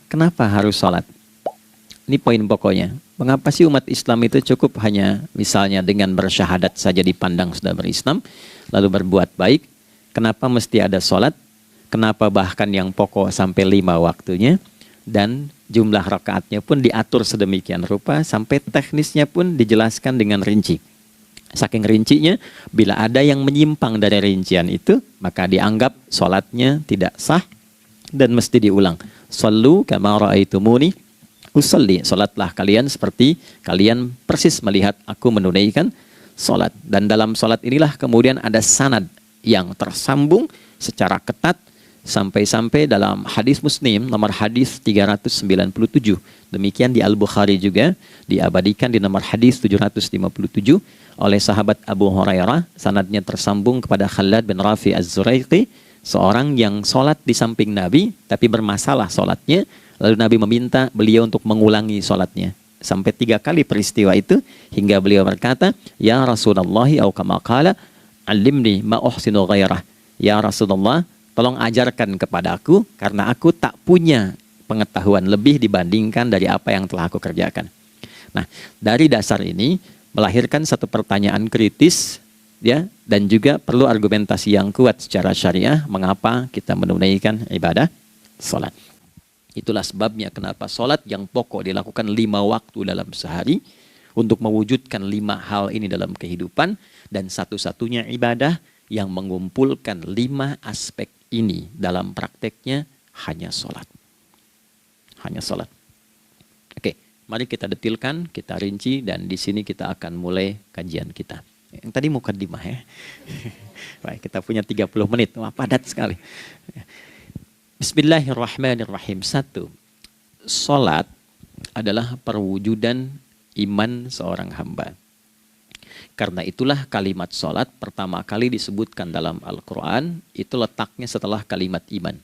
Kenapa harus sholat? Ini poin pokoknya. Mengapa sih umat Islam itu cukup hanya misalnya dengan bersyahadat saja dipandang sudah berislam, lalu berbuat baik? Kenapa mesti ada sholat? Kenapa bahkan yang pokok sampai 5 waktunya? Dan jumlah rakaatnya pun diatur sedemikian rupa, sampai teknisnya pun dijelaskan dengan rinci. Saking rincinya, bila ada yang menyimpang dari rincian itu, maka dianggap sholatnya tidak sah dan mesti diulang. Shallu kama ra'aitumuni usolli, solatlah kalian seperti kalian persis melihat aku menunaikan solat. Dan dalam solat inilah kemudian ada sanad yang tersambung secara ketat sampai-sampai dalam hadis Muslim nomor hadis 397. Demikian di Al-Bukhari juga diabadikan di nomor hadis 757 oleh sahabat Abu Hurairah. Sanadnya tersambung kepada Khalad bin Rafi Az-Zuraiqi, seorang yang solat di samping Nabi tapi bermasalah solatnya. Lalu Nabi meminta beliau untuk mengulangi sholatnya. Sampai 3 kali peristiwa itu, hingga beliau berkata, Ya Rasulullah, au kama qala, alimni ma uhsinu ghairah. Ya Rasulullah, tolong ajarkan kepada aku, karena aku tak punya pengetahuan lebih dibandingkan dari apa yang telah aku kerjakan. Nah, dari dasar ini, melahirkan satu pertanyaan kritis, ya, dan juga perlu argumentasi yang kuat secara syariah, mengapa kita menunaikan ibadah sholat. Itulah sebabnya kenapa sholat yang pokok dilakukan 5 waktu dalam sehari untuk mewujudkan 5 hal ini dalam kehidupan, dan satu-satunya ibadah yang mengumpulkan 5 aspek ini dalam prakteknya hanya sholat. Hanya sholat. Oke, mari kita detilkan, kita rinci, dan di sini kita akan mulai kajian kita. Yang tadi mukaddimah ya. Baik, kita punya 30 menit. Wah, padat sekali. Bismillahirrahmanirrahim. 1. Salat adalah perwujudan iman seorang hamba. Karena itulah kalimat salat pertama kali disebutkan dalam Al-Quran, itu letaknya setelah kalimat iman.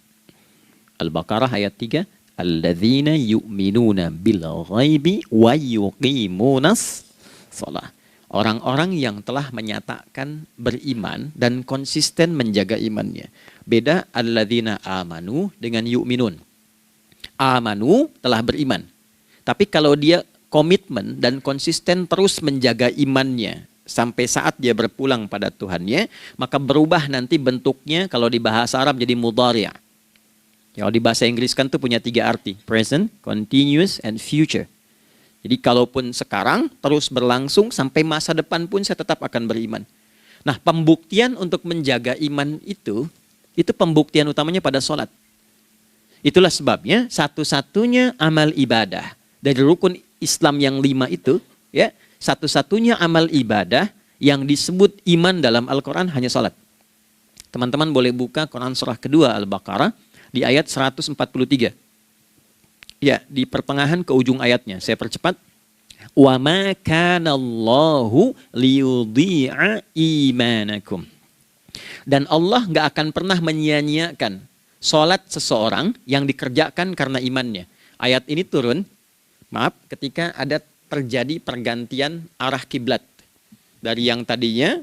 Al-Baqarah ayat 3. Alladzina yu'minuna bil ghaibi wa yuqimunas shalah. Orang-orang yang telah menyatakan beriman dan konsisten menjaga imannya. Beda alladzina amanu dengan yu'minun. Amanu telah beriman. Tapi kalau dia komitmen dan konsisten terus menjaga imannya sampai saat dia berpulang pada Tuhannya, maka berubah nanti bentuknya kalau di bahasa Arab jadi mudhari'. Kalau di bahasa Inggris kan tuh punya 3 arti. Present, continuous, and future. Jadi kalaupun sekarang terus berlangsung sampai masa depan pun saya tetap akan beriman. Nah, pembuktian untuk menjaga iman itu pembuktian utamanya pada sholat. Itulah sebabnya satu-satunya amal ibadah dari rukun Islam yang 5 itu, ya, satu-satunya amal ibadah yang disebut iman dalam Al-Quran hanya sholat. Teman-teman boleh buka Quran surah kedua Al-Baqarah di ayat 143. Ya, di pertengahan ke ujung ayatnya. Saya percepat. Wa ma kana Allahu liyudhi'a imanakum. Dan Allah nggak akan pernah menyia-nyiakan sholat seseorang yang dikerjakan karena imannya. Ayat ini turun, ketika ada terjadi pergantian arah kiblat. Dari yang tadinya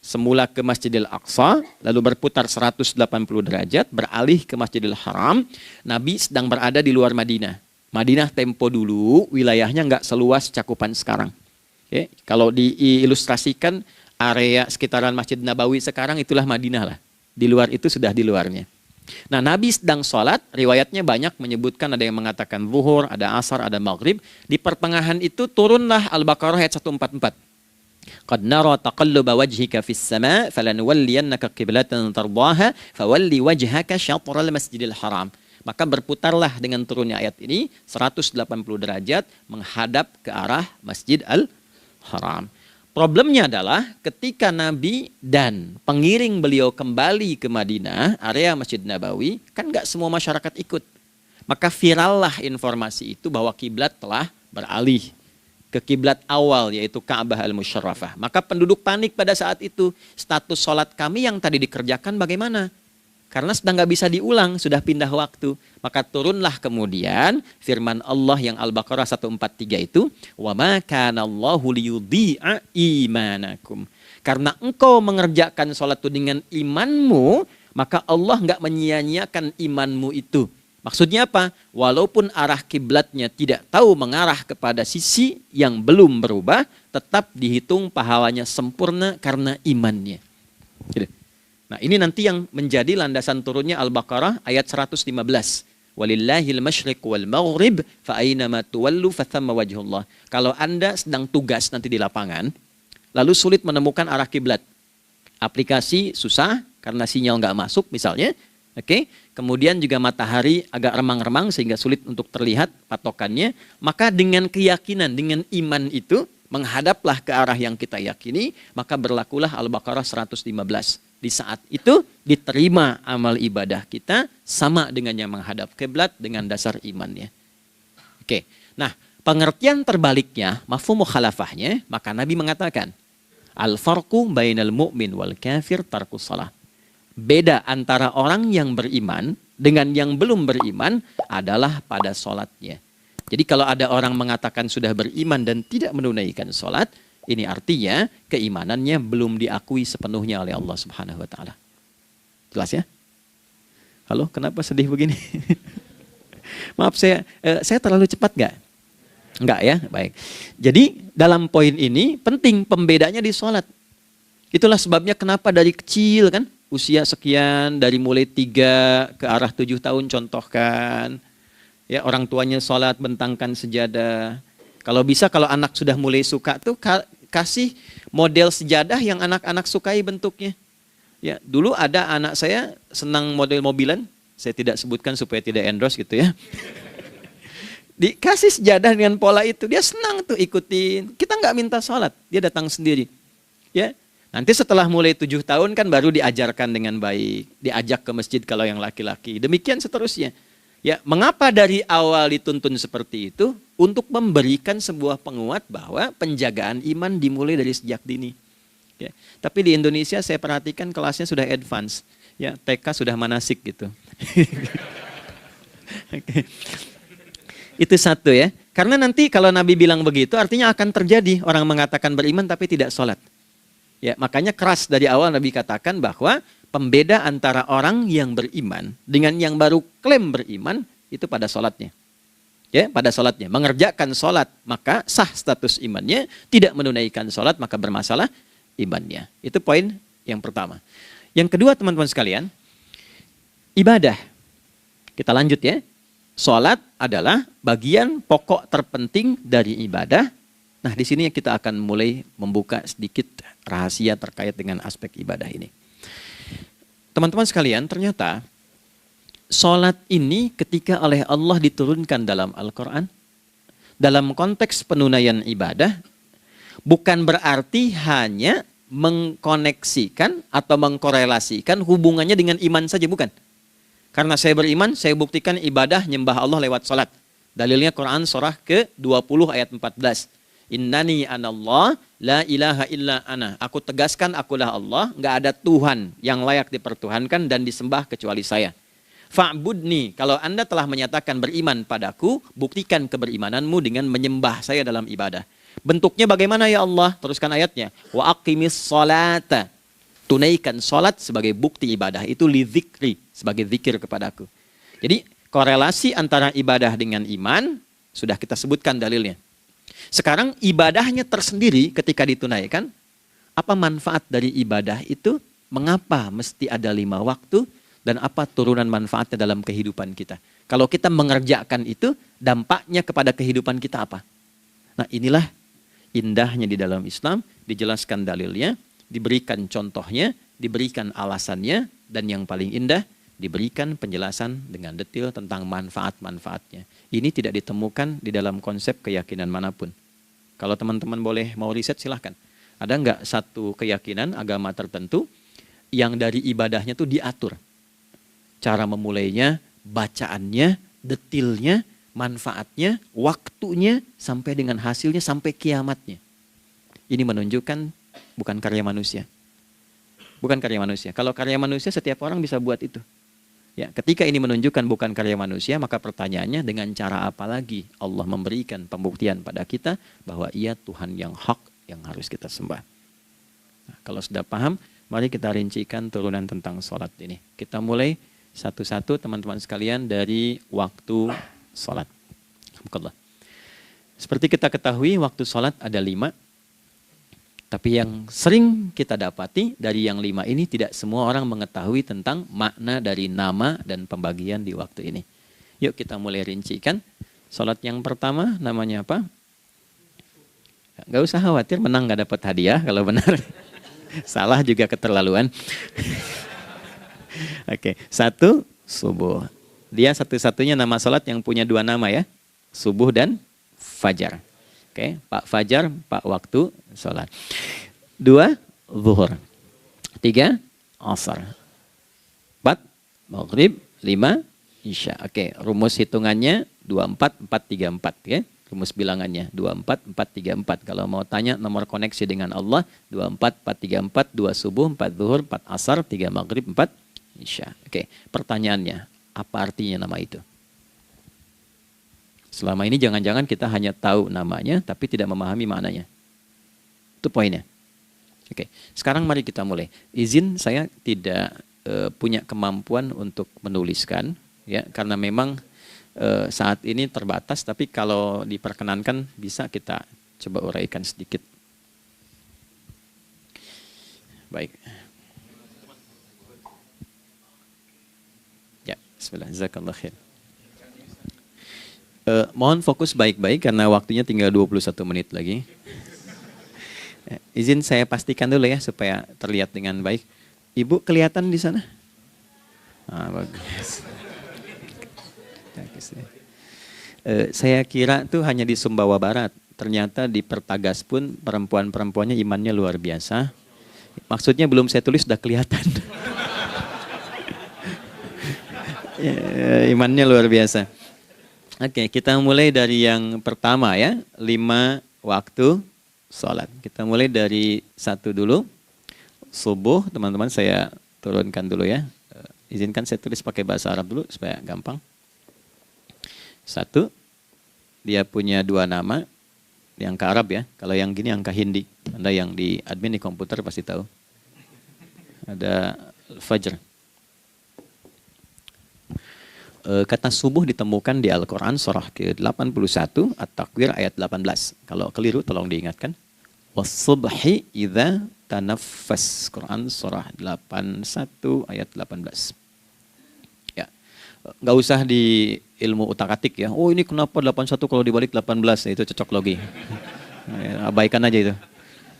semula ke Masjidil Aqsa, lalu berputar 180 derajat, beralih ke Masjidil Haram. Nabi sedang berada di luar Madinah. Madinah tempo dulu, wilayahnya nggak seluas cakupan sekarang. Oke, kalau diilustrasikan, area sekitaran Masjid Nabawi sekarang itulah Madinah lah. Di luar itu sudah di luarnya. Nah, Nabi sedang sholat, riwayatnya banyak menyebutkan, ada yang mengatakan zuhur, ada asar, ada maghrib. Di pertengahan itu turunlah Al-Baqarah ayat 144. Qad nara taqalluba wajhika fis sama' falanuwalliyannaka qiblatan tardaha fawalli wajhaka syatral masjidil haram. Maka berputarlah dengan turunnya ayat ini 180 derajat menghadap ke arah Masjid Al-Haram. Problemnya adalah ketika Nabi dan pengiring beliau kembali ke Madinah, area Masjid Nabawi, kan nggak semua masyarakat ikut. Maka virallah informasi itu bahwa kiblat telah beralih ke kiblat awal, yaitu Ka'bah Al-Musyarrafah. Maka penduduk panik pada saat itu. Status sholat kami yang tadi dikerjakan bagaimana? Karena sedang nggak bisa diulang, sudah pindah waktu. Maka turunlah kemudian firman Allah yang Al-Baqarah 143 itu, wa ma kana Allahu liyudhi'a imanakum. Karena engkau mengerjakan sholat itu dengan imanmu, maka Allah nggak menyia-nyiakan imanmu itu. Maksudnya apa? Walaupun arah kiblatnya tidak tahu mengarah kepada sisi yang belum berubah, tetap dihitung pahalanya sempurna karena imannya. Gitu. Nah, ini nanti yang menjadi landasan turunnya Al-Baqarah ayat 115. Walillahil masyriq wal maghrib fa aynama tuwallu fathamma wajhullah. Kalau Anda sedang tugas nanti di lapangan, lalu sulit menemukan arah kiblat. Aplikasi susah karena sinyal nggak masuk misalnya. Oke, kemudian juga matahari agak remang-remang sehingga sulit untuk terlihat patokannya. Maka dengan keyakinan, dengan iman itu, menghadaplah ke arah yang kita yakini, maka berlakulah Al-Baqarah 115. Di saat itu diterima amal ibadah kita sama dengan yang menghadap kiblat dengan dasar imannya. Oke, nah pengertian terbaliknya, mafhum mukhalafahnya, maka Nabi mengatakan, al-farqu bainal mu'min wal kafir tarkus shalah. Beda antara orang yang beriman dengan yang belum beriman adalah pada sholatnya. Jadi kalau ada orang mengatakan sudah beriman dan tidak menunaikan sholat, ini artinya keimanannya belum diakui sepenuhnya oleh Allah Subhanahu wa Ta'ala. Jelas ya? Halo, kenapa sedih begini? Maaf, saya terlalu cepat nggak? Enggak ya? Baik. Jadi dalam poin ini penting pembedanya di sholat. Itulah sebabnya kenapa dari kecil kan, usia sekian, dari mulai 3 ke arah 7 tahun contohkan. Ya, orang tuanya sholat bentangkan sejadah. Kalau bisa, kalau anak sudah mulai suka tuh kasih model sejadah yang anak-anak sukai bentuknya. Ya, dulu ada anak saya senang model mobilan, saya tidak sebutkan supaya tidak endorse gitu ya. Dikasih sejadah dengan pola itu, dia senang tuh ikutin. Kita nggak minta sholat, dia datang sendiri. Ya, nanti setelah mulai 7 tahun kan baru diajarkan dengan baik, diajak ke masjid kalau yang laki-laki. Demikian seterusnya. Ya, mengapa dari awal dituntun seperti itu? Untuk memberikan sebuah penguat bahwa penjagaan iman dimulai dari sejak dini. Ya, tapi di Indonesia saya perhatikan kelasnya sudah advance. Ya, TK sudah manasik gitu. Okay. Itu satu ya. Karena nanti kalau Nabi bilang begitu artinya akan terjadi orang mengatakan beriman tapi tidak sholat. Ya, makanya keras dari awal Nabi katakan bahwa pembeda antara orang yang beriman dengan yang baru klaim beriman itu pada sholatnya. Ya, pada sholatnya. Mengerjakan sholat maka sah status imannya, tidak menunaikan sholat maka bermasalah imannya. Itu poin yang pertama. Yang kedua teman-teman sekalian, ibadah. Kita lanjut ya. Sholat adalah bagian pokok terpenting dari ibadah. Nah, di sini kita akan mulai membuka sedikit rahasia terkait dengan aspek ibadah ini. Teman-teman sekalian, ternyata sholat ini ketika oleh Allah diturunkan dalam Al-Quran, dalam konteks penunaian ibadah, bukan berarti hanya mengkoneksikan atau mengkorelasikan hubungannya dengan iman saja, bukan. Karena saya beriman, saya buktikan ibadah nyembah Allah lewat sholat. Dalilnya Quran surah ke-20 ayat 14. Innani anallah la ilaha illa ana. Aku tegaskan akulah Allah, nggak ada Tuhan yang layak dipertuhankan dan disembah kecuali saya. Fa'budni, kalau Anda telah menyatakan beriman padaku, buktikan keberimananmu dengan menyembah saya dalam ibadah. Bentuknya bagaimana ya Allah? Teruskan ayatnya. Wa aqimis sholata. Tunaikan sholat sebagai bukti ibadah. Itu li dzikri, sebagai zikir kepadaku. Jadi korelasi antara ibadah dengan iman, sudah kita sebutkan dalilnya. Sekarang ibadahnya tersendiri ketika ditunaikan, apa manfaat dari ibadah itu? Mengapa mesti ada 5 waktu? Dan apa turunan manfaatnya dalam kehidupan kita? Kalau kita mengerjakan itu, dampaknya kepada kehidupan kita apa? Nah, inilah indahnya di dalam Islam, dijelaskan dalilnya, diberikan contohnya, diberikan alasannya, dan yang paling indah, diberikan penjelasan dengan detail tentang manfaat-manfaatnya. Ini tidak ditemukan di dalam konsep keyakinan manapun. Kalau teman-teman boleh mau riset silahkan. Ada nggak satu keyakinan agama tertentu yang dari ibadahnya itu diatur? Cara memulainya, bacaannya, detailnya, manfaatnya, waktunya, sampai dengan hasilnya, sampai kiamatnya. Ini menunjukkan bukan karya manusia. Bukan karya manusia. Kalau karya manusia setiap orang bisa buat itu. Ya, ketika ini menunjukkan bukan karya manusia, maka pertanyaannya dengan cara apa lagi Allah memberikan pembuktian pada kita bahwa Ia Tuhan yang hak yang harus kita sembah. Nah, kalau sudah paham, mari kita rincikan turunan tentang sholat ini. Kita mulai satu-satu teman-teman sekalian dari waktu sholat. Alhamdulillah. Seperti kita ketahui waktu sholat ada 5. Tapi yang sering kita dapati dari yang 5 ini tidak semua orang mengetahui tentang makna dari nama dan pembagian di waktu ini. Yuk kita mulai rincikan. Sholat yang pertama namanya apa? Gak usah khawatir, menang gak dapat hadiah kalau benar. Salah juga keterlaluan. Oke, 1 subuh. Dia satu-satunya nama sholat yang punya 2 nama ya. Subuh dan fajar. Oke, Pak Fajar, Pak waktu sholat. 2 zuhur. 3 asar. 4 maghrib. 5 isya. Oke, rumus hitungannya 24 434 ya. Rumus bilangannya 24 434. Kalau mau tanya nomor koneksi dengan Allah 24 434, 2 subuh, 4 zuhur, 4 asar, 3 maghrib, 4 isya. Oke, pertanyaannya, apa artinya nama itu? Selama ini jangan-jangan kita hanya tahu namanya tapi tidak memahami maknanya. Itu poinnya. Oke, sekarang mari kita mulai. Izin saya tidak punya kemampuan untuk menuliskan ya, karena memang saat ini terbatas, tapi kalau diperkenankan bisa kita coba uraikan sedikit. Baik. Ya, bismillah, jazakallah khair. Mohon fokus baik-baik karena waktunya tinggal 21 menit lagi. Izin saya pastikan dulu ya supaya terlihat dengan baik. Ibu kelihatan di sana? Bagus. Saya kira tuh hanya di Sumbawa Barat. Ternyata di Pertagas pun perempuan-perempuannya imannya luar biasa. Maksudnya belum saya tulis sudah kelihatan. Imannya luar biasa. Oke, kita mulai dari yang pertama ya, 5 waktu sholat. Kita mulai dari 1 dulu, subuh, teman-teman saya turunkan dulu ya. Izinkan saya tulis pakai bahasa Arab dulu supaya gampang. 1, dia punya 2 nama, yang ke Arab ya. Kalau yang gini angka Hindi. Anda yang di admin di komputer pasti tahu. Ada Fajr. Kata subuh ditemukan di Al-Quran surah ke-81 At-Takwir ayat 18. Kalau keliru tolong diingatkan. Was-subhi idza tanaffas. Quran surah 81 ayat 18. Ya. Nggak usah di ilmu utak-atik ya. Oh ini kenapa 81 kalau dibalik 18? Itu cocok logi. Abaikan aja itu.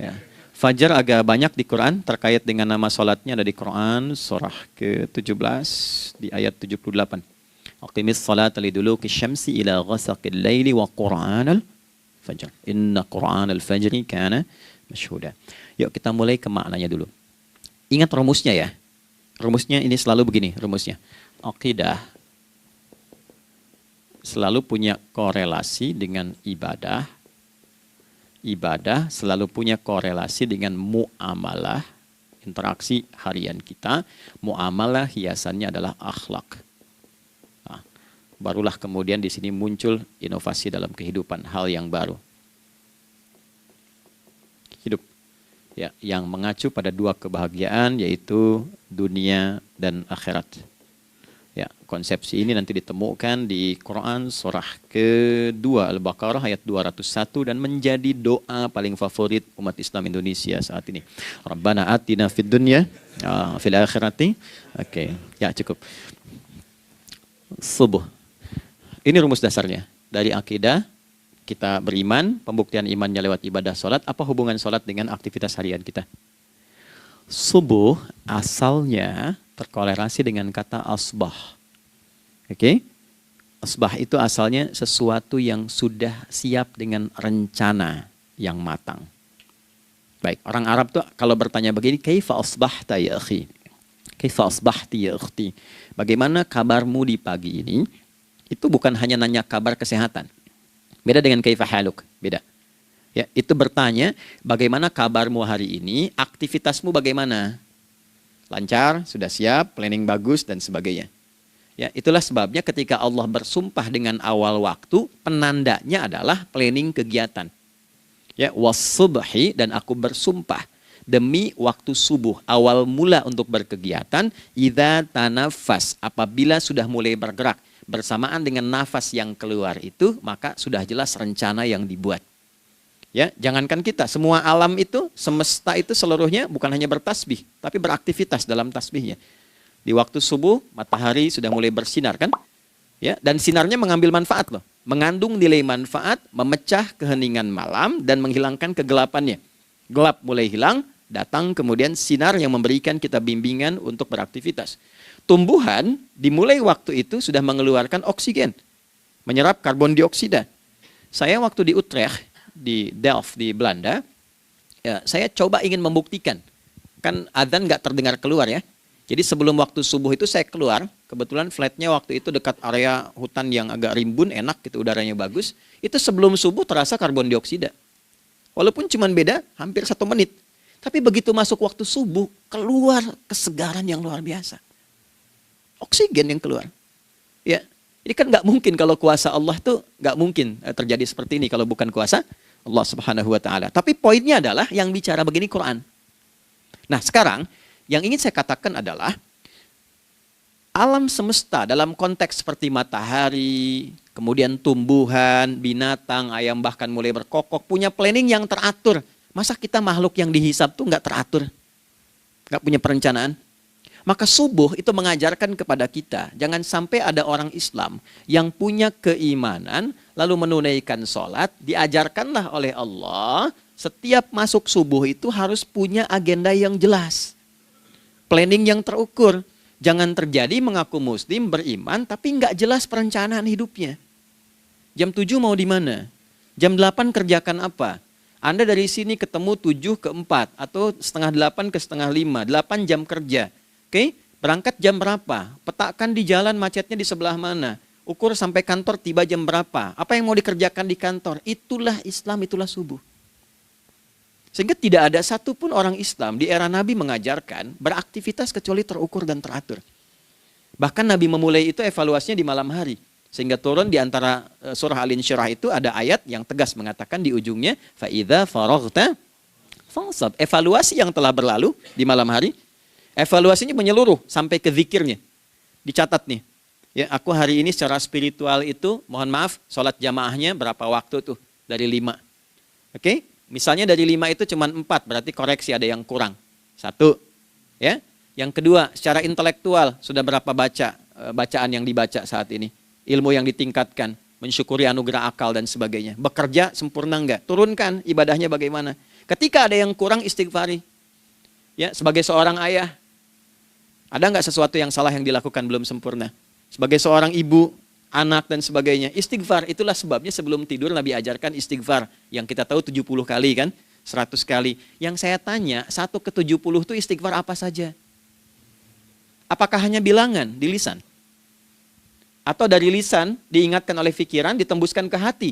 Ya. Fajar agak banyak di Quran terkait dengan nama sholatnya ada di Quran surah ke-17 di ayat 78. Aqimis salata liduluki syamsi ila ghasaqil laili wa qur'anal fajr. Inna qur'anal fajri kana masyhuda. Yuk kita mulai ke maknanya dulu. Ingat rumusnya ya. Rumusnya ini selalu begini rumusnya. Aqidah selalu punya korelasi dengan ibadah. Ibadah selalu punya korelasi dengan muamalah, interaksi harian kita. Muamalah hiasannya adalah akhlak. Barulah kemudian di sini muncul inovasi dalam kehidupan, hal yang baru. Hidup ya, yang mengacu pada 2 kebahagiaan yaitu dunia dan akhirat. Ya, konsepsi ini nanti ditemukan di Quran surah ke-2 Al-Baqarah ayat 201 dan menjadi doa paling favorit umat Islam Indonesia saat ini. Rabbana atina fid dunya fil akhirati. Oke, ya cukup. Subuh. Ini rumus dasarnya. Dari akidah, kita beriman, pembuktian imannya lewat ibadah sholat. Apa hubungan sholat dengan aktivitas harian kita? Subuh asalnya terkorelasi dengan kata asbah. Oke? Asbah itu asalnya sesuatu yang sudah siap dengan rencana yang matang. Baik, orang Arab tuh kalau bertanya begini, kaifa asbahta ya akhi? Kaifa asbahti ya ukhti? Bagaimana kabarmu di pagi ini? Itu bukan hanya nanya kabar kesehatan. Beda dengan kaifa haluk, beda. Ya, itu bertanya bagaimana kabarmu hari ini, aktivitasmu bagaimana? Lancar, sudah siap, planning bagus dan sebagainya. Ya, itulah sebabnya ketika Allah bersumpah dengan awal waktu, penandanya adalah planning kegiatan. Ya, was-subhi dan aku bersumpah. demi waktu subuh, awal mula untuk berkegiatan, idza tanafas, apabila sudah mulai bergerak, bersamaan dengan nafas yang keluar itu, maka sudah jelas rencana yang dibuat. Ya, jangankan kita, semua alam itu, semesta itu seluruhnya bukan hanya bertasbih, tapi beraktivitas dalam tasbihnya. Di waktu subuh, matahari sudah mulai bersinar kan? Ya, dan sinarnya mengambil manfaat loh, mengandung nilai manfaat, memecah keheningan malam dan menghilangkan kegelapannya. Gelap mulai hilang, datang kemudian sinar yang memberikan kita bimbingan untuk beraktivitas. Tumbuhan dimulai waktu itu sudah mengeluarkan oksigen, menyerap karbon dioksida. Saya waktu di Utrecht, di Delft di Belanda, ya, saya coba ingin membuktikan. Kan adzan nggak terdengar keluar ya. Jadi sebelum waktu subuh itu saya keluar, kebetulan flatnya waktu itu dekat area hutan yang agak rimbun, enak gitu, udaranya bagus. Itu sebelum subuh terasa karbon dioksida. Walaupun cuma beda hampir 1 menit. Tapi begitu masuk waktu subuh, keluar kesegaran yang luar biasa. Oksigen yang keluar. Ya, ini kan nggak mungkin kalau kuasa Allah tuh nggak mungkin terjadi seperti ini kalau bukan kuasa Allah Subhanahu wa Ta'ala. Tapi poinnya adalah yang bicara begini Quran. Nah sekarang yang ingin saya katakan adalah alam semesta dalam konteks seperti matahari, kemudian tumbuhan, binatang, ayam bahkan mulai berkokok punya planning yang teratur. Masa kita makhluk yang dihisab tuh nggak teratur, nggak punya perencanaan? Maka subuh itu mengajarkan kepada kita, jangan sampai ada orang Islam yang punya keimanan, lalu menunaikan sholat, diajarkanlah oleh Allah, setiap masuk subuh itu harus punya agenda yang jelas. Planning yang terukur. Jangan terjadi mengaku muslim, beriman, tapi nggak jelas perencanaan hidupnya. Jam 7 mau di mana? Jam 8 kerjakan apa? Anda dari sini ketemu 7 ke 4, atau setengah 8 ke setengah 5, 8 jam kerja. Oke, berangkat jam berapa? Petakan di jalan macetnya di sebelah mana? Ukur sampai kantor tiba jam berapa? Apa yang mau dikerjakan di kantor? Itulah Islam, itulah subuh. Sehingga tidak ada satupun orang Islam di era Nabi mengajarkan beraktivitas kecuali terukur dan teratur. Bahkan Nabi memulai itu evaluasinya di malam hari. Sehingga turun di antara surah Al-Insyirah itu ada ayat yang tegas mengatakan di ujungnya, فَإِذَا فَرَغْتَ فَانْصَبْ. Evaluasi yang telah berlalu di malam hari. Evaluasinya menyeluruh sampai ke zikirnya. Dicatat nih. Ya, aku hari ini secara spiritual itu, mohon maaf, sholat jamaahnya berapa waktu tuh? Dari 5. Oke? Misalnya dari 5 itu cuma 4, berarti koreksi ada yang kurang. 1. Ya. Yang kedua, secara intelektual sudah berapa bacaan yang dibaca saat ini? Ilmu yang ditingkatkan, mensyukuri anugerah akal dan sebagainya. Bekerja sempurna enggak? Turunkan ibadahnya bagaimana? Ketika ada yang kurang, istighfari. Ya, sebagai seorang ayah, ada nggak sesuatu yang salah yang dilakukan belum sempurna? Sebagai seorang ibu, anak dan sebagainya, istighfar. Itulah sebabnya sebelum tidur Nabi ajarkan istighfar. Yang kita tahu 70 kali kan, 100 kali. Yang saya tanya, 1 ke 70 itu istighfar apa saja? Apakah hanya bilangan di lisan? Atau dari lisan diingatkan oleh pikiran, ditembuskan ke hati?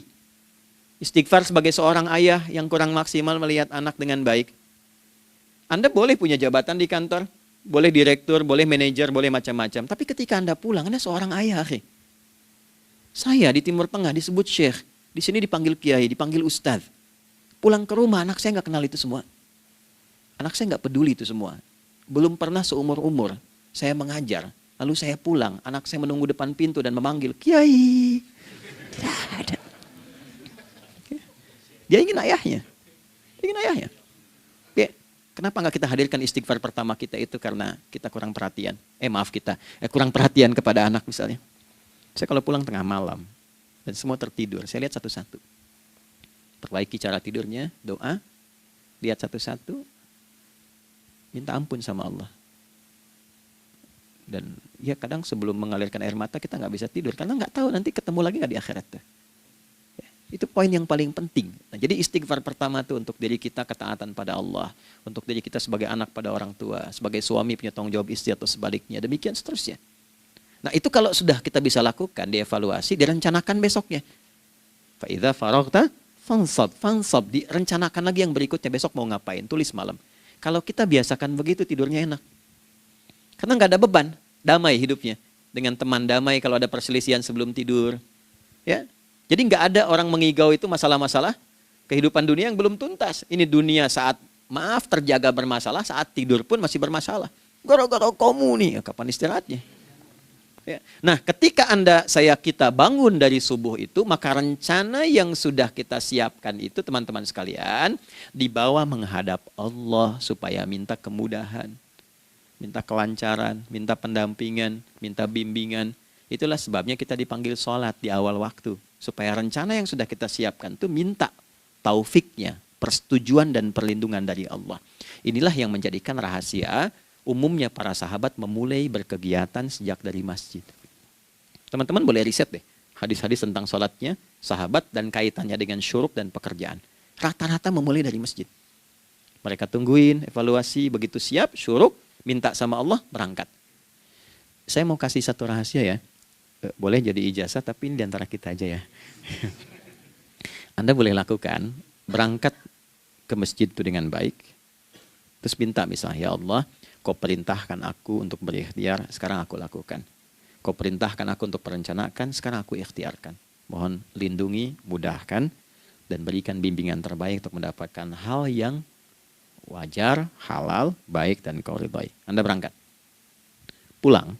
Istighfar sebagai seorang ayah yang kurang maksimal melihat anak dengan baik. Anda boleh punya jabatan di kantor, boleh direktur, boleh manajer, boleh macam-macam. Tapi ketika Anda pulang, Anda seorang ayah. Saya di Timur Tengah disebut syekh, di sini dipanggil kiai, dipanggil ustadz. Pulang ke rumah, anak saya nggak kenal itu semua. Anak saya nggak peduli itu semua. Belum pernah seumur-umur saya mengajar, lalu saya pulang, anak saya menunggu depan pintu dan memanggil, kiai. Tidak ada. Dia ingin ayahnya. Ingin ayahnya. Kenapa nggak kita hadirkan istighfar pertama kita itu karena kita kurang perhatian. Kurang perhatian kepada anak misalnya. Saya kalau pulang tengah malam dan semua tertidur, saya lihat satu-satu. Perbaiki cara tidurnya, doa, lihat satu-satu, minta ampun sama Allah. Dan ya kadang sebelum mengalirkan air mata kita nggak bisa tidur karena nggak tahu nanti ketemu lagi nggak di akhirat. Itu poin yang paling penting. Nah, jadi istighfar pertama itu untuk diri kita ketaatan pada Allah. Untuk diri kita sebagai anak pada orang tua. Sebagai suami punya tanggung jawab istri atau sebaliknya. Demikian seterusnya. Nah itu kalau sudah kita bisa lakukan, dievaluasi, direncanakan besoknya. Fa'idha faraghta fansab. Direncanakan lagi yang berikutnya. Besok mau ngapain, tulis malam. Kalau kita biasakan begitu tidurnya enak. Karena nggak ada beban, damai hidupnya. Dengan teman damai kalau ada perselisihan sebelum tidur. Ya. Jadi nggak ada orang mengigau itu masalah-masalah kehidupan dunia yang belum tuntas. Ini dunia saat maaf terjaga bermasalah, saat tidur pun masih bermasalah. Gara-gara kamu nih, kapan istirahatnya? Ya. Nah, ketika kita bangun dari subuh itu, maka rencana yang sudah kita siapkan itu, teman-teman sekalian, dibawa menghadap Allah supaya minta kemudahan, minta kelancaran, minta pendampingan, minta bimbingan. Itulah sebabnya kita dipanggil sholat di awal waktu, supaya rencana yang sudah kita siapkan itu minta taufiknya, persetujuan dan perlindungan dari Allah. Inilah yang menjadikan rahasia umumnya para sahabat memulai berkegiatan sejak dari masjid. Teman-teman boleh riset deh hadis-hadis tentang sholatnya sahabat dan kaitannya dengan syuruk dan pekerjaan. Rata-rata memulai dari masjid. Mereka tungguin, evaluasi, begitu siap, syuruk, minta sama Allah, berangkat. Saya mau kasih satu rahasia ya. Boleh jadi ijazah, tapi ini diantara kita aja ya. Anda boleh lakukan, berangkat ke masjid itu dengan baik. Terus minta misalnya, ya Allah, Kau perintahkan aku untuk berikhtiar, sekarang aku lakukan. Kau perintahkan aku untuk merencanakan, sekarang aku ikhtiarkan. Mohon lindungi, mudahkan, dan berikan bimbingan terbaik untuk mendapatkan hal yang wajar, halal, baik, dan kau ridhai. Anda berangkat. Pulang,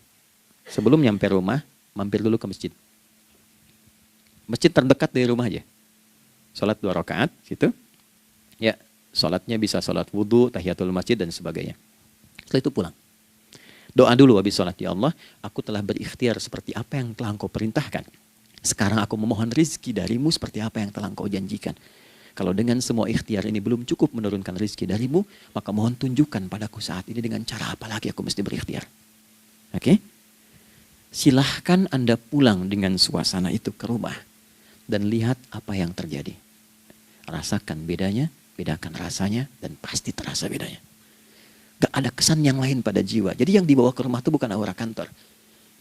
sebelum nyampe rumah, mampir dulu ke masjid. Masjid terdekat dari rumah aja. Sholat 2 rakaat, gitu. Ya, sholatnya bisa sholat wudhu, tahiyatul masjid, dan sebagainya. Setelah itu pulang. Doa dulu habis sholat, ya Allah, aku telah berikhtiar seperti apa yang telah Engkau perintahkan. Sekarang aku memohon rizki darimu seperti apa yang telah Engkau janjikan. Kalau dengan semua ikhtiar ini belum cukup menurunkan rizki darimu, maka mohon tunjukkan padaku saat ini dengan cara apa lagi aku mesti berikhtiar. Oke? Silahkan Anda pulang dengan suasana itu ke rumah. Dan lihat apa yang terjadi. Rasakan bedanya, bedakan rasanya, dan pasti terasa bedanya. Gak ada kesan yang lain pada jiwa. Jadi yang dibawa ke rumah itu bukan aura kantor.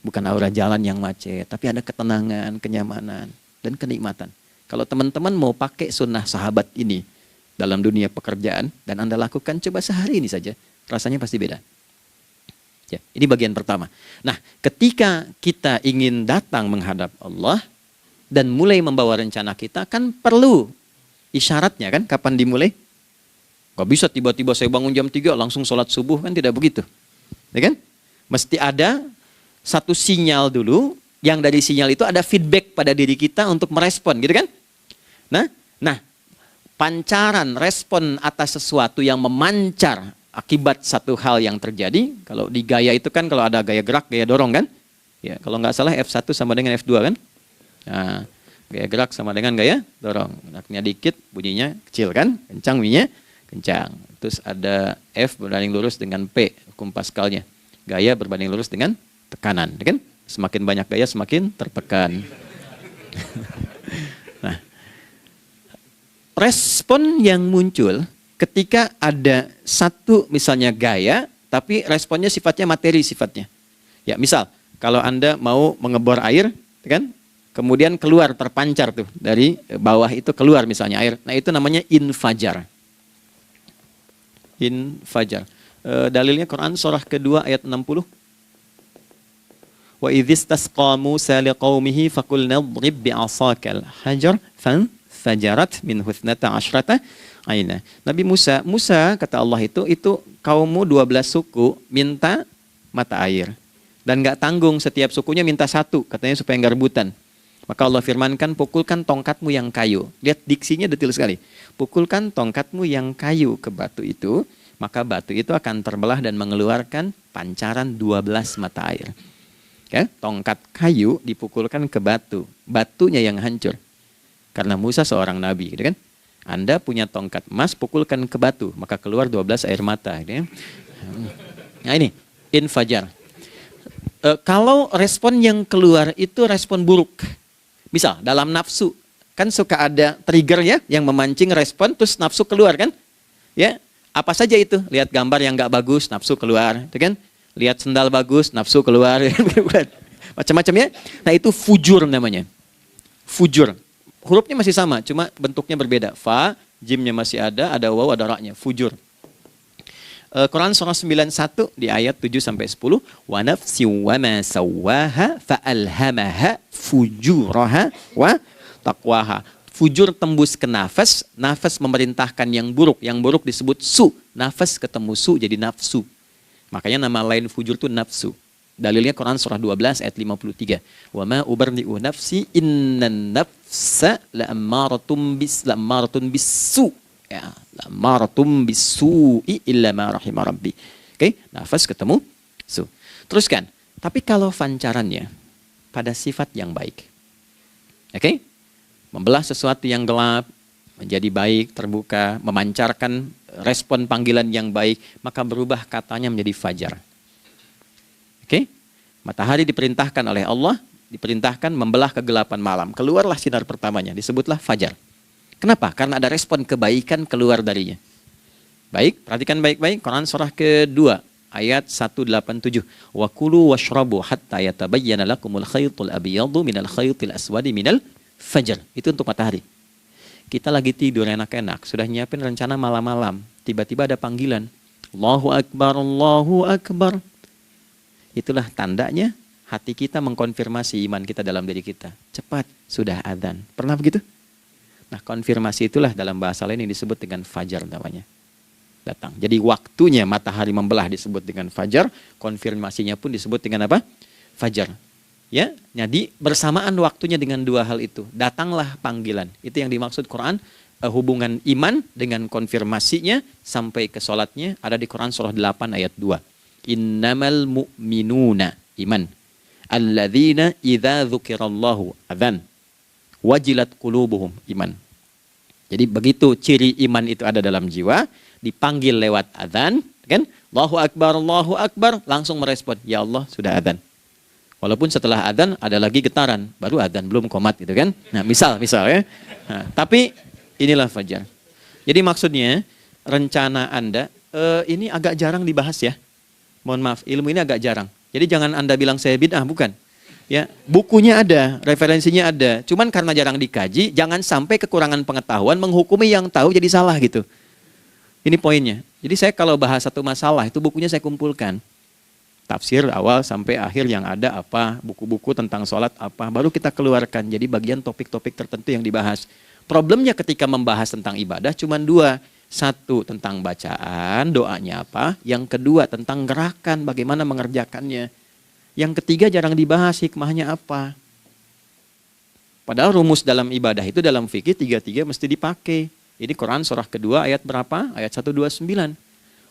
Bukan aura jalan yang macet. Tapi ada ketenangan, kenyamanan, dan kenikmatan. Kalau teman-teman mau pakai sunnah sahabat ini dalam dunia pekerjaan, dan Anda lakukan coba sehari ini saja, rasanya pasti beda. Ya, ini bagian pertama. Nah, ketika kita ingin datang menghadap Allah, dan mulai membawa rencana kita, kan perlu isyaratnya kan, kapan dimulai? Gak bisa tiba-tiba saya bangun jam 3 langsung sholat subuh, kan tidak begitu. Ya kan? Mesti ada satu sinyal dulu, yang dari sinyal itu ada feedback pada diri kita untuk merespon, gitu kan? Nah, pancaran respon atas sesuatu yang memancar akibat satu hal yang terjadi, kalau di gaya itu kan kalau ada gaya gerak, gaya dorong kan? Ya, kalau nggak salah F1 sama dengan F2 kan? Nah, gaya gerak sama dengan gaya dorong. Geraknya dikit, bunyinya kecil kan? Kencang bunyinya. Kencang. Terus ada F berbanding lurus dengan P, hukum Pascalnya. Gaya berbanding lurus dengan tekanan, kan? Semakin banyak gaya semakin tertekan. Nah, respon yang muncul ketika ada satu misalnya gaya, tapi responnya sifatnya materi sifatnya. Ya, misal kalau Anda mau mengebor air, kan? Kemudian keluar terpancar tuh dari bawah itu keluar misalnya air. Nah, itu namanya infajar. Infajar. Dalilnya Quran surah kedua ayat 60. Wa idzistasqa Musa liqaumihi faqulna idrib bi'asakal hajar fanfajarat min husnata asyrata aina. Nabi Musa kata Allah itu kaummu 12 suku minta mata air. Dan enggak tanggung, setiap sukunya minta satu, katanya supaya enggak rebutan. Maka Allah firmankan, pukulkan tongkatmu yang kayu. Lihat diksinya detil sekali. Pukulkan tongkatmu yang kayu ke batu itu, maka batu itu akan terbelah dan mengeluarkan pancaran 12 mata air. Ya, tongkat kayu dipukulkan ke batu, batunya yang hancur. Karena Musa seorang nabi, gitu kan? Anda punya tongkat emas, pukulkan ke batu, maka keluar 12 air mata. Gitu ya. Nah ini, infajar. Kalau respon yang keluar itu respon buruk. Misal dalam nafsu, kan suka ada trigger ya yang memancing respon, terus nafsu keluar kan? Ya, apa saja itu? Lihat gambar yang nggak bagus, nafsu keluar, kan? Lihat sendal bagus, nafsu keluar, macam-macam ya. Nah itu fujur namanya, fujur. Hurufnya masih sama, cuma bentuknya berbeda. Fa, jimnya masih ada waw, ada ra-nya, fujur. Quran surah 91 di ayat 7-10. Wa nafsi wa ma sawwaha fa alhamaha fujuraha wa taqwaha. Fujur tembus ke nafas, nafas memerintahkan yang buruk disebut su. Nafas ketemu su jadi nafsu. Makanya nama lain fujur itu nafsu. Dalilnya Quran surah 12 ayat 53. Wa ma ubarri'u nafsi innan nafsa la'ammaratun bisu. Ya, la'ammaratun bisu'i illa ma rahimah rabbi. Oke, nafas ketemu su. Teruskan. Tapi kalau pancarannya pada sifat yang baik. Oke? Membelah sesuatu yang gelap menjadi baik, terbuka, memancarkan respon panggilan yang baik, maka berubah katanya menjadi fajar. Oke? Matahari diperintahkan oleh Allah, diperintahkan membelah kegelapan malam. Keluarlah sinar pertamanya, disebutlah fajar. Kenapa? Karena ada respon kebaikan keluar darinya. Baik, perhatikan baik-baik Quran surah kedua ayat 187. Wa kulu washrabu hatta yatabayyana lakumul khaytul abyadu minal khaytil aswadi minal fajar. Itu untuk matahari. Kita lagi tidur enak-enak, sudah nyiapin rencana malam-malam, tiba-tiba ada panggilan. Allahu Akbar, Allahu Akbar. Itulah tandanya hati kita mengkonfirmasi iman kita dalam diri kita. Cepat, sudah adzan. Pernah begitu? Nah, konfirmasi itulah dalam bahasa lain yang disebut dengan fajar namanya. Datang. Jadi waktunya matahari membelah disebut dengan fajar, konfirmasinya pun disebut dengan apa? Fajar. Ya, jadi bersamaan waktunya dengan dua hal itu. Datanglah panggilan. Itu yang dimaksud Quran, hubungan iman dengan konfirmasinya sampai ke sholatnya ada di Quran surah 8 ayat 2. Innamal mu'minuna iman alladzina idza dzukirallahu adzan wajilat qulubuhum iman. Jadi begitu ciri iman itu ada dalam jiwa, dipanggil lewat adzan, kan? Allahu Akbar, langsung merespon, ya Allah sudah adzan. Walaupun setelah adzan ada lagi getaran, baru adzan belum qomat gitu kan. Nah, misal ya. Nah, tapi inilah fajar. Jadi maksudnya rencana Anda ini agak jarang dibahas ya. Mohon maaf, ilmu ini agak jarang. Jadi jangan Anda bilang saya bid'ah, bukan. Ya, bukunya ada, referensinya ada. Cuman karena jarang dikaji, jangan sampai kekurangan pengetahuan menghukumi yang tahu jadi salah gitu. Ini poinnya. Jadi saya kalau bahas satu masalah, itu bukunya saya kumpulkan. Tafsir awal sampai akhir yang ada apa, buku-buku tentang sholat apa, baru kita keluarkan. Jadi bagian topik-topik tertentu yang dibahas. Problemnya ketika membahas tentang ibadah cuma dua. Satu, tentang bacaan, doanya apa. Yang kedua, tentang gerakan, bagaimana mengerjakannya. Yang ketiga, jarang dibahas hikmahnya apa. Padahal rumus dalam ibadah itu dalam fikih tiga-tiga mesti dipakai. Ini Quran surah kedua ayat berapa? Ayat 129.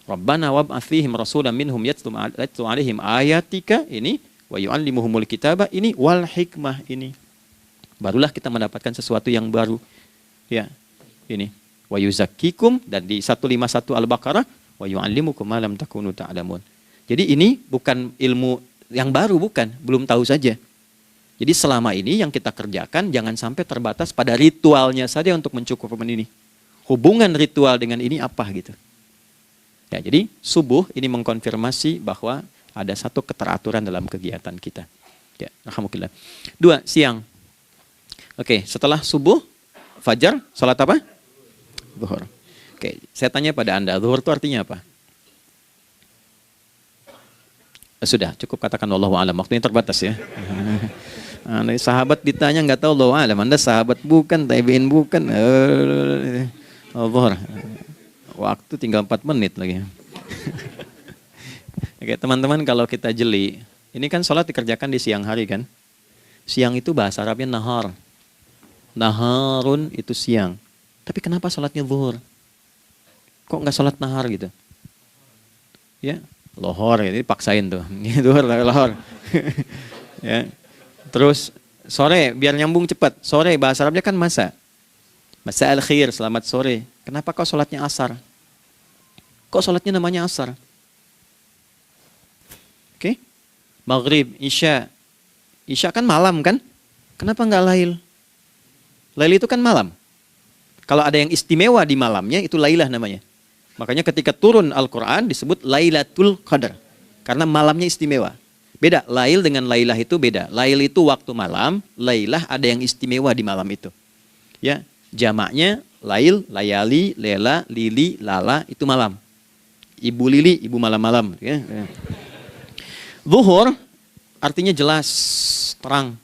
Rabbana wab'ats fihim rasulan minhum yatlu 'alaihim ayatika, ini wa yu'allimuhumul kitaba, ini wal hikmah, ini. Barulah kita mendapatkan sesuatu yang baru. Ya, ini. Wa yuzakkikum, dan di 151 Al-Baqarah wa yu'allimukum ma lam takunu ta'lamun. Jadi ini bukan ilmu yang baru, bukan, belum tahu saja. Jadi selama ini yang kita kerjakan jangan sampai terbatas pada ritualnya saja untuk mencukupkan ini. Hubungan ritual dengan ini apa gitu. Ya, jadi subuh ini mengkonfirmasi bahwa ada satu keteraturan dalam kegiatan kita. Ya, alhamdulillah. 2, siang. Oke, setelah subuh, fajar, salat apa? Zuhur. Oke, saya tanya pada Anda, zuhur itu artinya apa? Sudah, cukup katakan wallahu a'lam. Waktunya terbatas ya. Sahabat ditanya nggak tahu wallahu a'lam. Anda sahabat bukan, tabi'in bukan. Zuhur. Waktu tinggal 4 menit lagi. Oke, teman-teman, kalau kita jeli, ini kan sholat dikerjakan di siang hari kan? Siang itu bahasa Arabnya nahar. Naharun itu siang. Tapi kenapa sholatnya zuhur? Kok nggak sholat nahar gitu? Ya, lohor, ini paksain tuh. Zuhur, lohor. Ya. Terus sore, biar nyambung cepat. Sore, bahasa Arabnya kan masa. Masa al-khir, selamat sore. Kenapa kau sholatnya asar? Kok sholatnya namanya asar? Oke. Maghrib, isya. Isya kan malam kan? Kenapa nggak lail? Lail itu kan malam. Kalau ada yang istimewa di malamnya, itu lailah namanya. Makanya ketika turun Al-Quran disebut Lailatul Qadar. Karena malamnya istimewa. Beda, lail dengan lailah itu beda. Lail itu waktu malam, lailah ada yang istimewa di malam itu. Ya, jamaknya lail, layali, lela, lili, lala, itu malam. Ibu lili, ibu malam-malam. Ya. Zuhur artinya jelas, terang.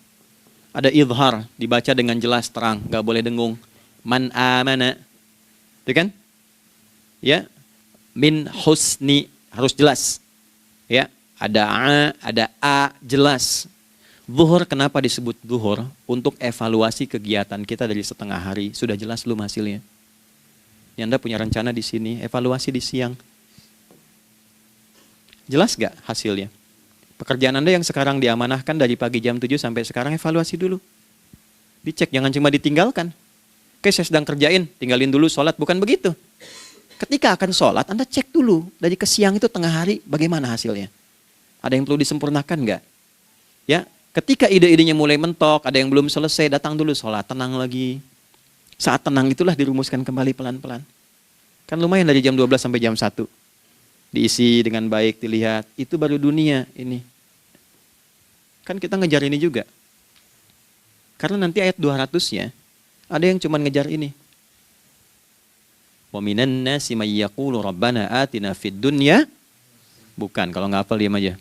Ada idhar, dibaca dengan jelas terang, nggak boleh dengung. Man amana, itu kan? Ya, min husni harus jelas. Ya, ada a jelas. Zuhur kenapa disebut zuhur? Untuk evaluasi kegiatan kita dari setengah hari. Sudah jelas belum hasilnya? Ya, Anda punya rencana di sini, evaluasi di siang. Jelas gak hasilnya? Pekerjaan Anda yang sekarang diamanahkan dari pagi jam 7 sampai sekarang, evaluasi dulu. Dicek, jangan cuma ditinggalkan. Oke, saya sedang kerjain, tinggalin dulu sholat. Bukan begitu. Ketika akan sholat, Anda cek dulu. Dari ke siang itu tengah hari, bagaimana hasilnya? Ada yang perlu disempurnakan gak? Ya, ketika ide-idenya mulai mentok, ada yang belum selesai, datang dulu sholat, tenang lagi. Saat tenang itulah dirumuskan kembali pelan-pelan. Kan lumayan dari jam 12 sampai jam 1. Diisi dengan baik, dilihat. Itu baru dunia ini. Kan kita ngejar ini juga. Karena nanti ayat 200-nya, ada yang cuma ngejar ini. Wa minan nasi may yaqulu rabbana atina fid dunya. Bukan, kalau nggak hafal diam aja.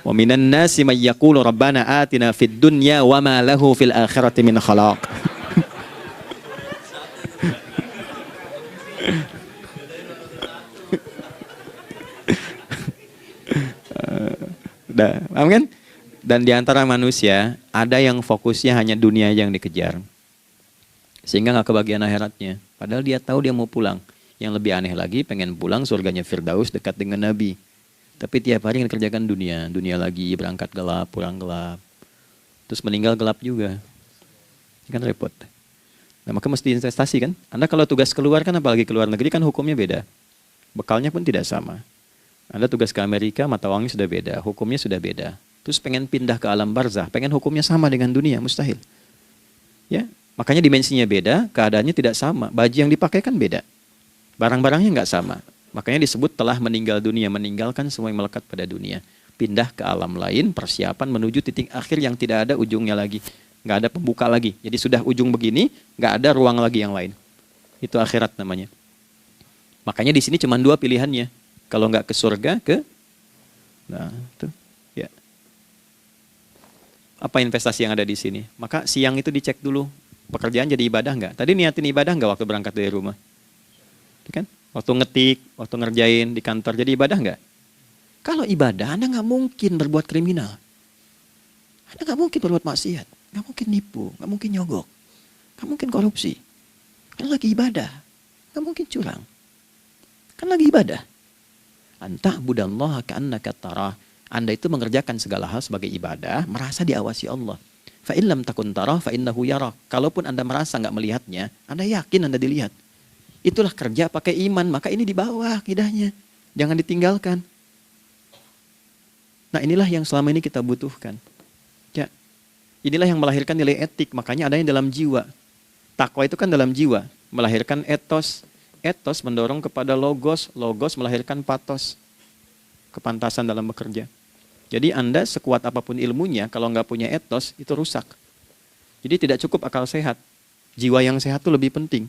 Wa minan nasi may yaqulu rabbana atina fid dunya wa ma lahu fil akhirati min khalaq. Paham kan? Dan di antara manusia ada yang fokusnya hanya dunia yang dikejar. Sehingga nggak kebagian akhiratnya. Padahal dia tahu dia mau pulang. Yang lebih aneh lagi, pengen pulang surganya Firdaus dekat dengan Nabi. Tapi tiap hari kerjakan dunia. Dunia lagi, berangkat gelap, pulang gelap. Terus meninggal gelap juga. Ini kan repot. Nah, maka mesti investasi kan. Anda kalau tugas keluar kan, apalagi keluar negeri kan hukumnya beda. Bekalnya pun tidak sama. Anda tugas ke Amerika, mata uangnya sudah beda. Hukumnya sudah beda. Terus pengen pindah ke alam barzah, pengen hukumnya sama dengan dunia, mustahil. Ya, makanya dimensinya beda, keadaannya tidak sama. Baju yang dipakai kan beda. Barang-barangnya nggak sama. Makanya disebut telah meninggal dunia, meninggalkan semua yang melekat pada dunia. Pindah ke alam lain, persiapan menuju titik akhir yang tidak ada ujungnya lagi. Nggak ada pembuka lagi. Jadi sudah ujung begini, nggak ada ruang lagi yang lain. Itu akhirat namanya. Makanya di sini cuma dua pilihannya. Kalau nggak ke surga, nah itu. Ya. Apa investasi yang ada di sini? Maka siang itu dicek dulu. Pekerjaan jadi ibadah nggak? Tadi niatin ibadah nggak waktu berangkat dari rumah? Kan? Waktu ngetik, waktu ngerjain di kantor, jadi ibadah nggak? Kalau ibadah, Anda nggak mungkin berbuat kriminal. Anda nggak mungkin berbuat maksiat. Nggak mungkin nipu, nggak mungkin nyogok. Nggak mungkin korupsi. Kan lagi ibadah. Nggak mungkin curang. Kan lagi ibadah. Anta budallaha ka'annaka tarah. Anda itu mengerjakan segala hal sebagai ibadah, merasa diawasi Allah. Fa in lam takun tarah fa innahu yarak. Kalaupun Anda merasa nggak melihatnya, Anda yakin Anda dilihat. Itulah kerja pakai iman, maka ini di bawah akidahnya. Jangan ditinggalkan. Nah, inilah yang selama ini kita butuhkan. Ya. Inilah yang melahirkan nilai etik, makanya ada yang dalam jiwa. Takwa itu kan dalam jiwa, melahirkan etos. Etos mendorong kepada logos, logos melahirkan patos, kepantasan dalam bekerja. Jadi Anda sekuat apapun ilmunya, kalau nggak punya etos, itu rusak. Jadi tidak cukup akal sehat. Jiwa yang sehat itu lebih penting.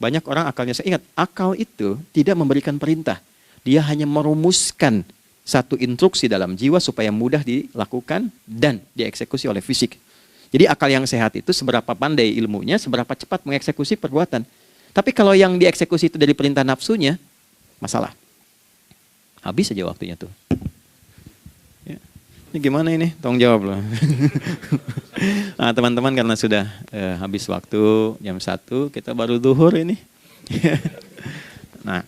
Banyak orang akalnya, saya ingat, akal itu tidak memberikan perintah. Dia hanya merumuskan satu instruksi dalam jiwa supaya mudah dilakukan dan dieksekusi oleh fisik. Jadi akal yang sehat itu seberapa pandai ilmunya, seberapa cepat mengeksekusi perbuatan. Tapi kalau yang dieksekusi itu dari perintah nafsunya, masalah. Habis saja waktunya tuh. Ya. Ini gimana ini? Tolong jawab loh. Nah, teman-teman karena sudah habis waktu jam 1, kita baru zuhur ini. Nah,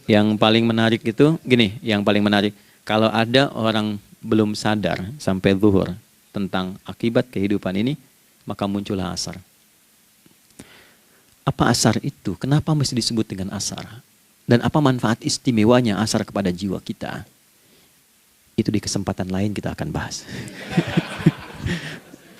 yang paling menarik itu, gini, yang paling menarik. Kalau ada orang belum sadar sampai zuhur tentang akibat kehidupan ini, maka muncullah asar. Apa asar itu? Kenapa mesti disebut dengan asar? Dan apa manfaat istimewanya asar kepada jiwa kita? Itu di kesempatan lain kita akan bahas.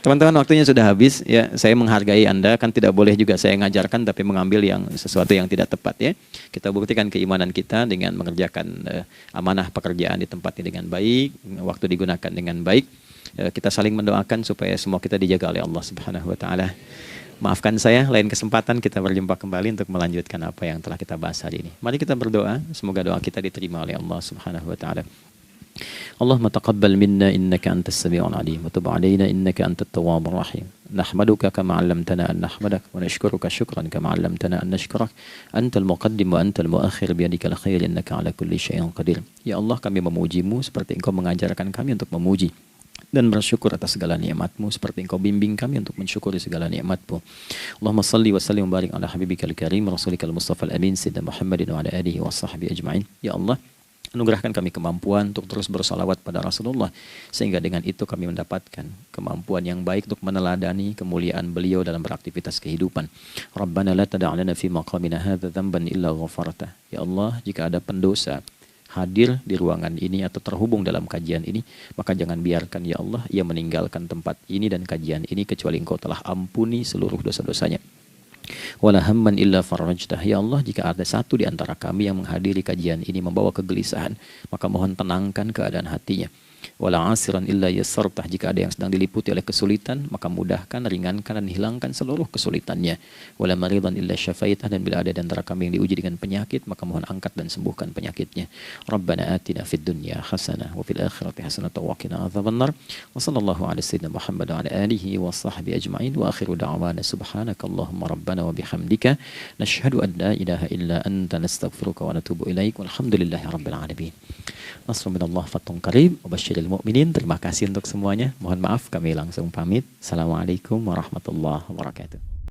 Teman-teman, waktunya sudah habis. Ya, saya menghargai Anda, kan tidak boleh juga saya ngajarkan tapi mengambil yang sesuatu yang tidak tepat ya. Kita buktikan keimanan kita dengan mengerjakan amanah pekerjaan di tempatnya dengan baik, waktu digunakan dengan baik. Kita saling mendoakan supaya semua kita dijaga oleh Allah Subhanahu wa taala. Maafkan saya, lain kesempatan kita berjumpa kembali untuk melanjutkan apa yang telah kita bahas hari ini. Mari kita berdoa, semoga doa kita diterima oleh Allah Subhanahu wa taala. اللهم تقبل منا إنك أنت السميع العليم وتب علينا إنك أنت التواب الرحيم نحمدك كما علمتنا أن نحمدك ونشكرك شكرا كما علمتنا أن نشكرك أنت المقدم وأنت المؤخر بيدك الخير إنك على كل شيء قدير. Ya Allah, kami memujimu seperti Engkau mengajarkan kami untuk memuji dan bersyukur atas segala nikmat-Mu seperti Engkau bimbing kami untuk mensyukuri segala nikmat-Mu. Allahumma salli wa sallim wa barik ala habibikal karim rasulikal mustafa al-amin sayyidina Muhammadin wa ala alihi wa sahbihi ajma'in. Ya Allah, anugerahkan kami kemampuan untuk terus bersalawat pada Rasulullah, sehingga dengan itu kami mendapatkan kemampuan yang baik untuk meneladani kemuliaan beliau dalam beraktivitas kehidupan. Rabbana la tada' lana fi maqamina hadza dzamban illa ghafartah. Ya Allah, jika ada pendosa hadir di ruangan ini atau terhubung dalam kajian ini, maka jangan biarkan ya Allah ia meninggalkan tempat ini dan kajian ini kecuali Engkau telah ampuni seluruh dosa-dosanya. Wala hamman illa farajtah. Ya Allah, jika ada satu di antara kami yang menghadiri kajian ini membawa kegelisahan, maka mohon tenangkan keadaan hatinya. Wala asiran illa yassartah. Jika ada yang sedang diliputi oleh kesulitan, maka mudahkan, ringankan dan hilangkan seluruh kesulitannya. Wala maridan illa syafaitah. Dan bila ada di antara kami yang diuji dengan penyakit, maka mohon angkat dan sembuhkan penyakitnya. Rabbana atina fid dunya hasanah wa fil akhirati hasanah wa qina adzabannar. Wa sallallahu ala sayyidina Muhammad wa ala alihi wa sahbihi ajma'in. Wa akhiru da'wana subhanakallahumma rabbana wa bihamdika nashhadu an la ilaha illa anta nastaghfiruka wa natubu ilaik. Walhamdulillahi rabbil alamin. Nasrun minallah fathun qarib wa basyiril mu'minin. Terima kasih untuk semuanya. Mohon maaf kami langsung pamit. Assalamualaikum warahmatullahi wabarakatuh.